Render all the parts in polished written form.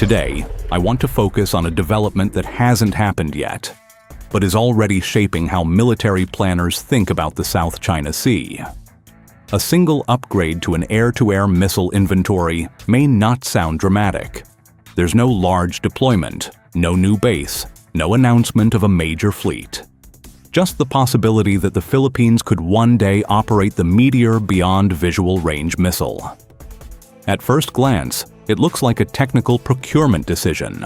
Today, I want to focus on a development that hasn't happened yet, but is already shaping how military planners think about the South China Sea. A single upgrade to an air-to-air missile inventory may not sound dramatic. There's no large deployment, no new base, no announcement of a major fleet. Just the possibility that the Philippines could one day operate the Meteor beyond visual range missile. At first glance, it looks like a technical procurement decision,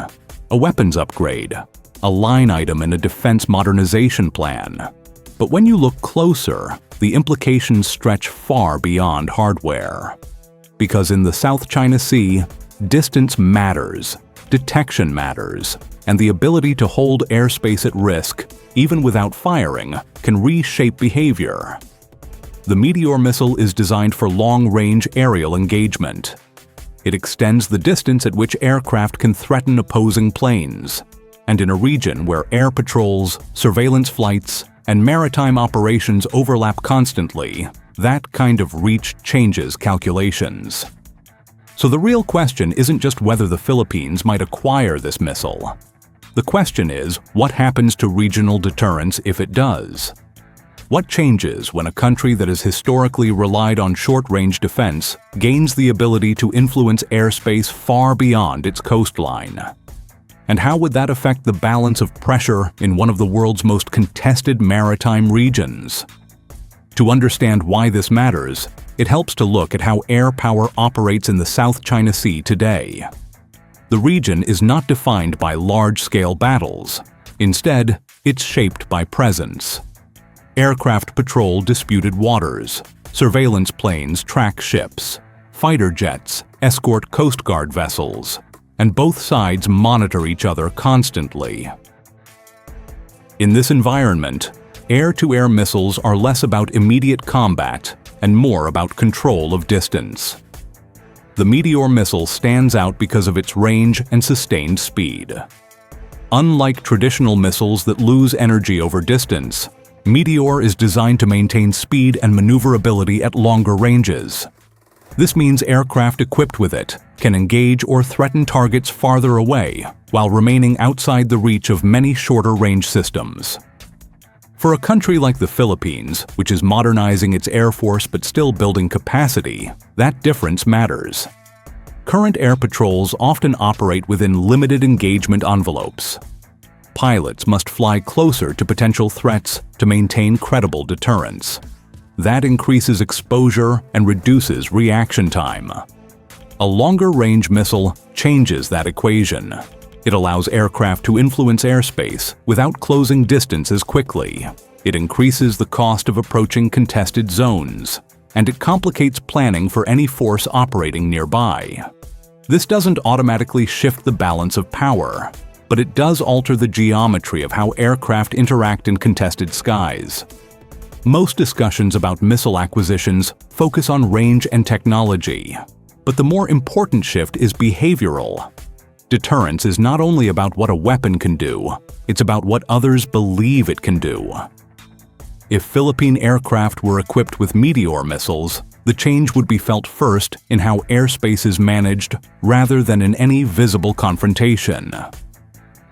a weapons upgrade, a line item in a defense modernization plan. But when you look closer, the implications stretch far beyond hardware. Because in the South China Sea, distance matters, detection matters, and the ability to hold airspace at risk, even without firing, can reshape behavior. The Meteor missile is designed for long-range aerial engagement. It extends the distance at which aircraft can threaten opposing planes. And in a region where air patrols, surveillance flights, and maritime operations overlap constantly, that kind of reach changes calculations. So the real question isn't just whether the Philippines might acquire this missile. The question is, what happens to regional deterrence if it does? What changes when a country that has historically relied on short-range defense gains the ability to influence airspace far beyond its coastline? And how would that affect the balance of pressure in one of the world's most contested maritime regions? To understand why this matters, it helps to look at how air power operates in the South China Sea today. The region is not defined by large-scale battles. Instead, it's shaped by presence. Aircraft patrol disputed waters, surveillance planes track ships, fighter jets escort Coast Guard vessels, and both sides monitor each other constantly. In this environment, air-to-air missiles are less about immediate combat and more about control of distance. The Meteor missile stands out because of its range and sustained speed. Unlike traditional missiles that lose energy over distance, Meteor is designed to maintain speed and maneuverability at longer ranges. This means aircraft equipped with it can engage or threaten targets farther away while remaining outside the reach of many shorter-range systems. For a country like the Philippines, which is modernizing its air force but still building capacity, that difference matters. Current air patrols often operate within limited engagement envelopes. Pilots must fly closer to potential threats to maintain credible deterrence. That increases exposure and reduces reaction time. A longer-range missile changes that equation. It allows aircraft to influence airspace without closing distances quickly. It increases the cost of approaching contested zones, and it complicates planning for any force operating nearby. This doesn't automatically shift the balance of power, but it does alter the geometry of how aircraft interact in contested skies. Most discussions about missile acquisitions focus on range and technology, but the more important shift is behavioral. Deterrence is not only about what a weapon can do, it's about what others believe it can do. If Philippine aircraft were equipped with Meteor missiles, the change would be felt first in how airspace is managed rather than in any visible confrontation.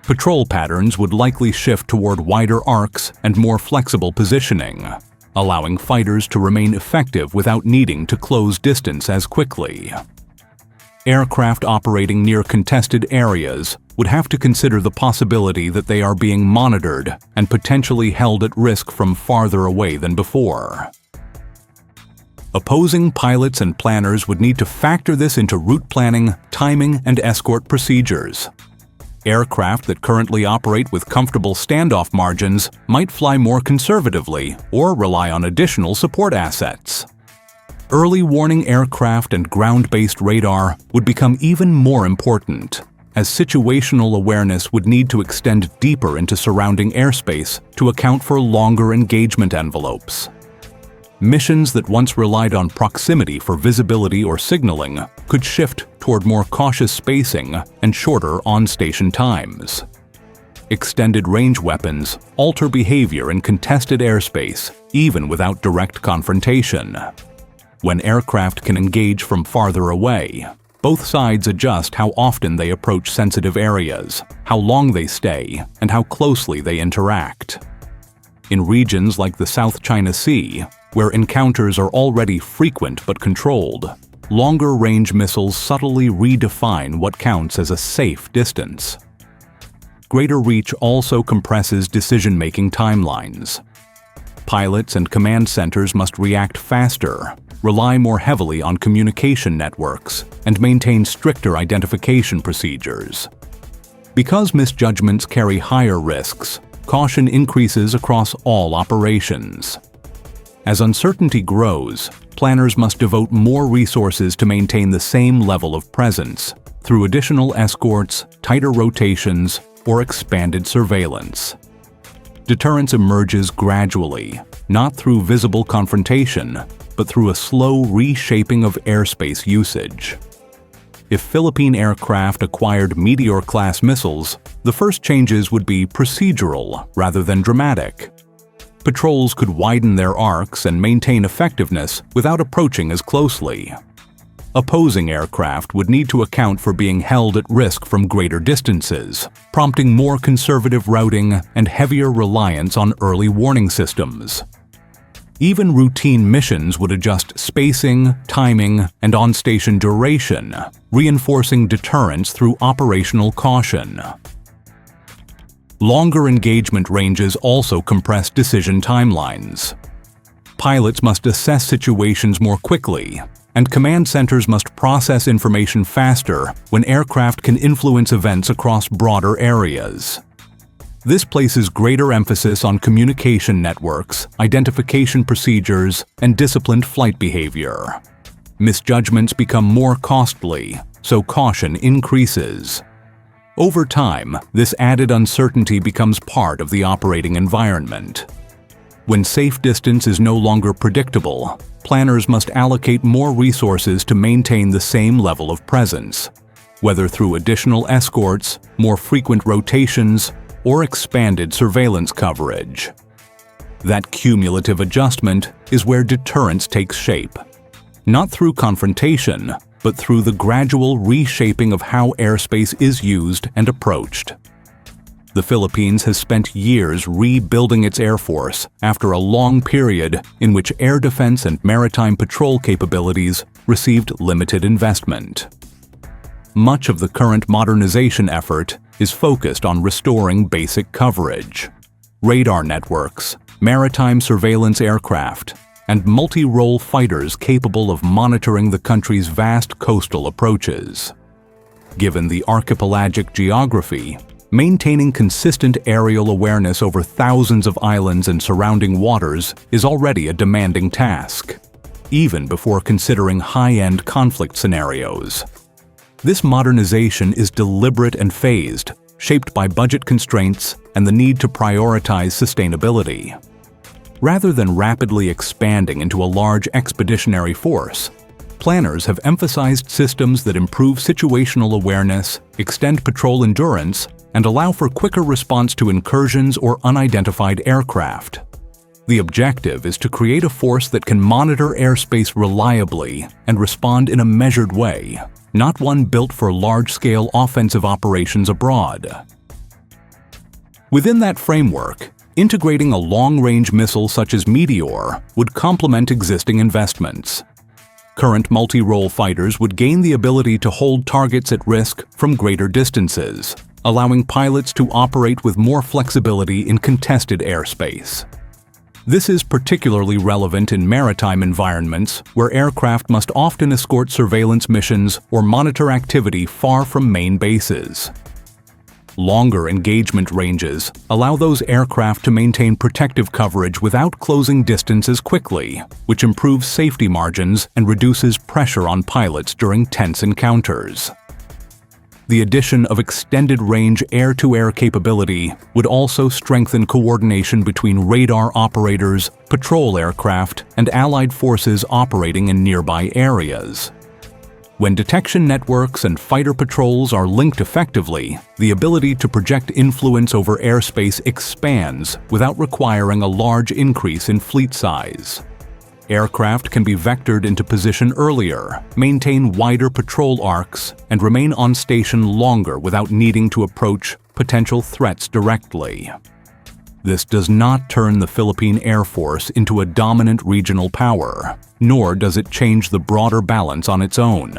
Patrol patterns would likely shift toward wider arcs and more flexible positioning, allowing fighters to remain effective without needing to close distance as quickly. Aircraft operating near contested areas would have to consider the possibility that they are being monitored and potentially held at risk from farther away than before. Opposing pilots and planners would need to factor this into route planning, timing, and escort procedures. Aircraft that currently operate with comfortable standoff margins might fly more conservatively or rely on additional support assets. Early warning aircraft and ground-based radar would become even more important, as situational awareness would need to extend deeper into surrounding airspace to account for longer engagement envelopes. Missions that once relied on proximity for visibility or signaling could shift toward more cautious spacing and shorter on-station times. Extended range weapons alter behavior in contested airspace, even without direct confrontation. When aircraft can engage from farther away, Both sides adjust how often they approach sensitive areas, how long they stay, and how closely they interact. In regions like the South China Sea, where encounters are already frequent but controlled, longer-range missiles subtly redefine what counts as a safe distance. Greater reach also compresses decision-making timelines. Pilots and command centers must react faster, rely more heavily on communication networks, and maintain stricter identification procedures. Because misjudgments carry higher risks, caution increases across all operations. As uncertainty grows, planners must devote more resources to maintain the same level of presence through additional escorts, tighter rotations, or expanded surveillance. Deterrence emerges gradually, not through visible confrontation, but through a slow reshaping of airspace usage. If Philippine aircraft acquired Meteor-class missiles, the first changes would be procedural rather than dramatic. Patrols could widen their arcs and maintain effectiveness without approaching as closely. Opposing aircraft would need to account for being held at risk from greater distances, prompting more conservative routing and heavier reliance on early warning systems. Even routine missions would adjust spacing, timing, and on-station duration, reinforcing deterrence through operational caution. Longer engagement ranges also compress decision timelines. Pilots must assess situations more quickly, and command centers must process information faster when aircraft can influence events across broader areas. This places greater emphasis on communication networks, identification procedures, and disciplined flight behavior. Misjudgments become more costly, so caution increases. Over time, this added uncertainty becomes part of the operating environment. When safe distance is no longer predictable, planners must allocate more resources to maintain the same level of presence, whether through additional escorts, more frequent rotations, or expanded surveillance coverage. That cumulative adjustment is where deterrence takes shape, not through confrontation, but through the gradual reshaping of how airspace is used and approached. The Philippines has spent years rebuilding its air force after a long period in which air defense and maritime patrol capabilities received limited investment. Much of the current modernization effort is focused on restoring basic coverage. Radar networks, maritime surveillance aircraft, and multi-role fighters capable of monitoring the country's vast coastal approaches. Given the archipelagic geography, maintaining consistent aerial awareness over thousands of islands and surrounding waters is already a demanding task, even before considering high-end conflict scenarios. This modernization is deliberate and phased, shaped by budget constraints and the need to prioritize sustainability. Rather than rapidly expanding into a large expeditionary force, planners have emphasized systems that improve situational awareness, extend patrol endurance, and allow for quicker response to incursions or unidentified aircraft. The objective is to create a force that can monitor airspace reliably and respond in a measured way, not one built for large-scale offensive operations abroad. Within that framework, integrating a long-range missile such as Meteor would complement existing investments. Current multi-role fighters would gain the ability to hold targets at risk from greater distances, allowing pilots to operate with more flexibility in contested airspace. This is particularly relevant in maritime environments where aircraft must often escort surveillance missions or monitor activity far from main bases. Longer engagement ranges allow those aircraft to maintain protective coverage without closing distances quickly, which improves safety margins and reduces pressure on pilots during tense encounters. The addition of extended-range air-to-air capability would also strengthen coordination between radar operators, patrol aircraft, and allied forces operating in nearby areas. When detection networks and fighter patrols are linked effectively, the ability to project influence over airspace expands without requiring a large increase in fleet size. Aircraft can be vectored into position earlier, maintain wider patrol arcs, and remain on station longer without needing to approach potential threats directly. This does not turn the Philippine Air Force into a dominant regional power, nor does it change the broader balance on its own.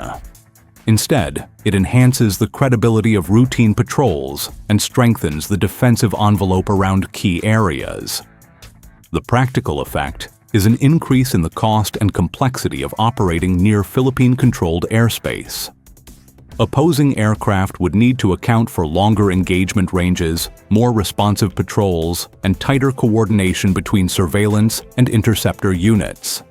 Instead, it enhances the credibility of routine patrols and strengthens the defensive envelope around key areas. The practical effect is an increase in the cost and complexity of operating near Philippine-controlled airspace. Opposing aircraft would need to account for longer engagement ranges, more responsive patrols, and tighter coordination between surveillance and interceptor units.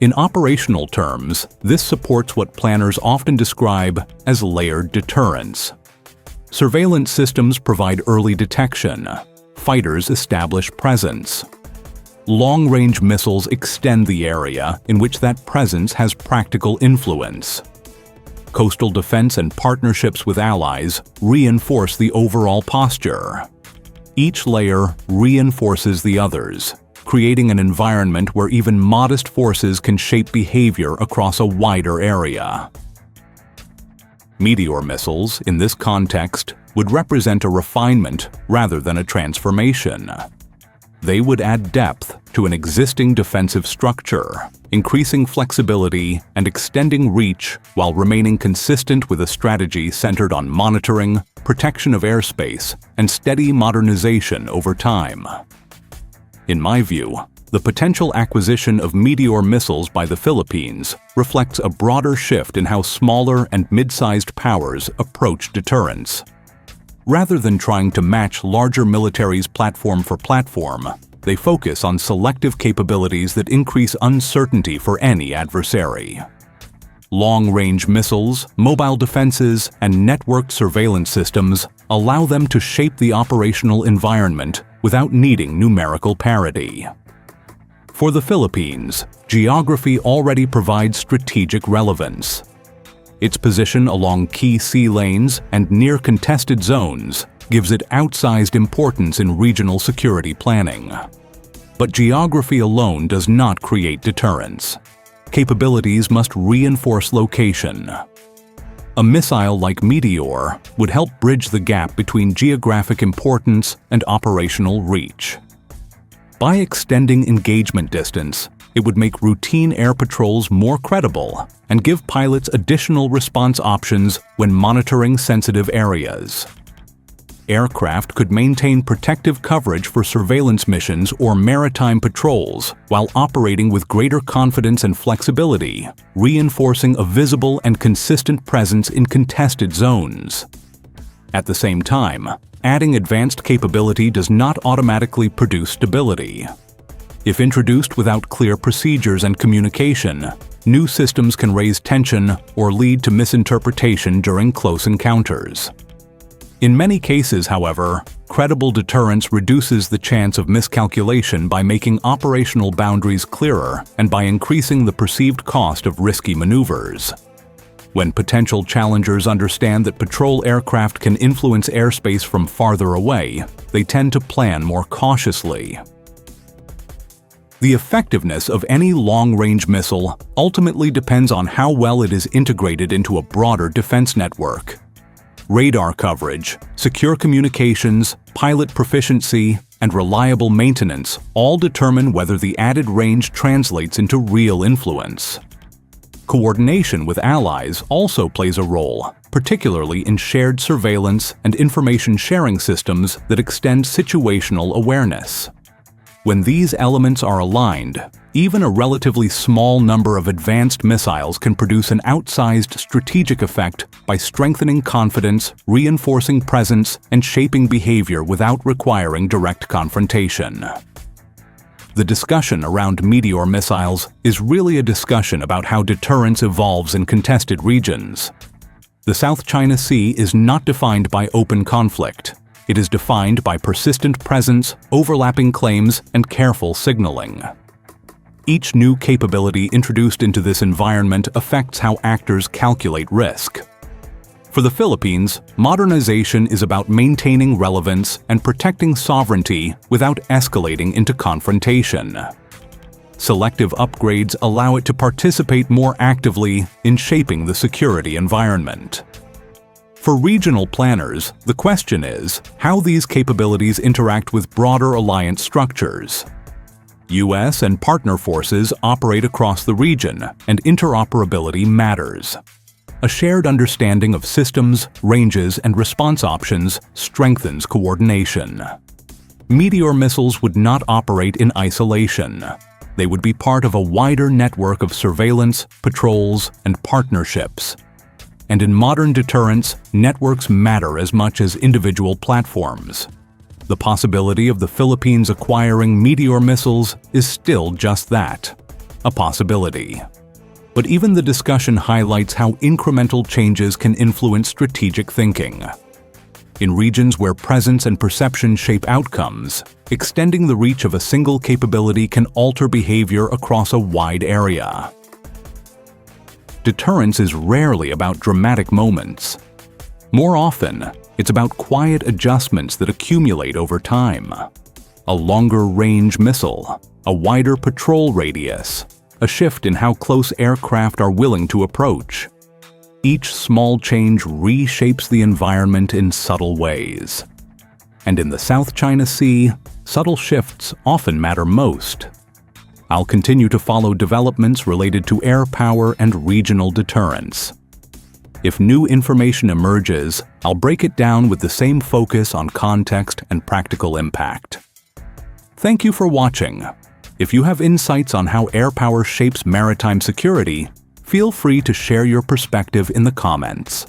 In operational terms, this supports what planners often describe as layered deterrence. Surveillance systems provide early detection. Fighters establish presence. Long-range missiles extend the area in which that presence has practical influence. Coastal defense and partnerships with allies reinforce the overall posture. Each layer reinforces the others, creating an environment where even modest forces can shape behavior across a wider area. Meteor missiles, in this context, would represent a refinement rather than a transformation. They would add depth to an existing defensive structure, increasing flexibility and extending reach while remaining consistent with a strategy centered on monitoring, protection of airspace, and steady modernization over time. In my view, the potential acquisition of Meteor missiles by the Philippines reflects a broader shift in how smaller and mid-sized powers approach deterrence. Rather than trying to match larger militaries platform for platform, they focus on selective capabilities that increase uncertainty for any adversary. Long-range missiles, mobile defenses, and networked surveillance systems allow them to shape the operational environment without needing numerical parity. For the Philippines, geography already provides strategic relevance. Its position along key sea lanes and near contested zones gives it outsized importance in regional security planning. But geography alone does not create deterrence. Capabilities must reinforce location. A missile like Meteor would help bridge the gap between geographic importance and operational reach. By extending engagement distance, it would make routine air patrols more credible and give pilots additional response options when monitoring sensitive areas. Aircraft could maintain protective coverage for surveillance missions or maritime patrols while operating with greater confidence and flexibility, reinforcing a visible and consistent presence in contested zones. At the same time, adding advanced capability does not automatically produce stability. If introduced without clear procedures and communication, new systems can raise tension or lead to misinterpretation during close encounters. In many cases, however, credible deterrence reduces the chance of miscalculation by making operational boundaries clearer and by increasing the perceived cost of risky maneuvers. When potential challengers understand that patrol aircraft can influence airspace from farther away, they tend to plan more cautiously. The effectiveness of any long-range missile ultimately depends on how well it is integrated into a broader defense network. Radar coverage, secure communications, pilot proficiency, and reliable maintenance all determine whether the added range translates into real influence. Coordination with allies also plays a role, particularly in shared surveillance and information sharing systems that extend situational awareness. When these elements are aligned, even a relatively small number of advanced missiles can produce an outsized strategic effect by strengthening confidence, reinforcing presence, and shaping behavior without requiring direct confrontation. The discussion around Meteor missiles is really a discussion about how deterrence evolves in contested regions. The South China Sea is not defined by open conflict. It is defined by persistent presence, overlapping claims, and careful signaling. Each new capability introduced into this environment affects how actors calculate risk. For the Philippines, modernization is about maintaining relevance and protecting sovereignty without escalating into confrontation. Selective upgrades allow it to participate more actively in shaping the security environment. For regional planners, the question is how these capabilities interact with broader alliance structures. U.S. and partner forces operate across the region, and interoperability matters. A shared understanding of systems, ranges, and response options strengthens coordination. Meteor missiles would not operate in isolation. They would be part of a wider network of surveillance, patrols, and partnerships. And in modern deterrence, networks matter as much as individual platforms. The possibility of the Philippines acquiring Meteor missiles is still just that, a possibility. But even the discussion highlights how incremental changes can influence strategic thinking. In regions where presence and perception shape outcomes, extending the reach of a single capability can alter behavior across a wide area. Deterrence is rarely about dramatic moments. More often, it's about quiet adjustments that accumulate over time. A longer-range missile, a wider patrol radius, a shift in how close aircraft are willing to approach. Each small change reshapes the environment in subtle ways. And in the South China Sea, subtle shifts often matter most. I'll continue to follow developments related to air power and regional deterrence. If new information emerges, I'll break it down with the same focus on context and practical impact. Thank you for watching. If you have insights on how air power shapes maritime security, feel free to share your perspective in the comments.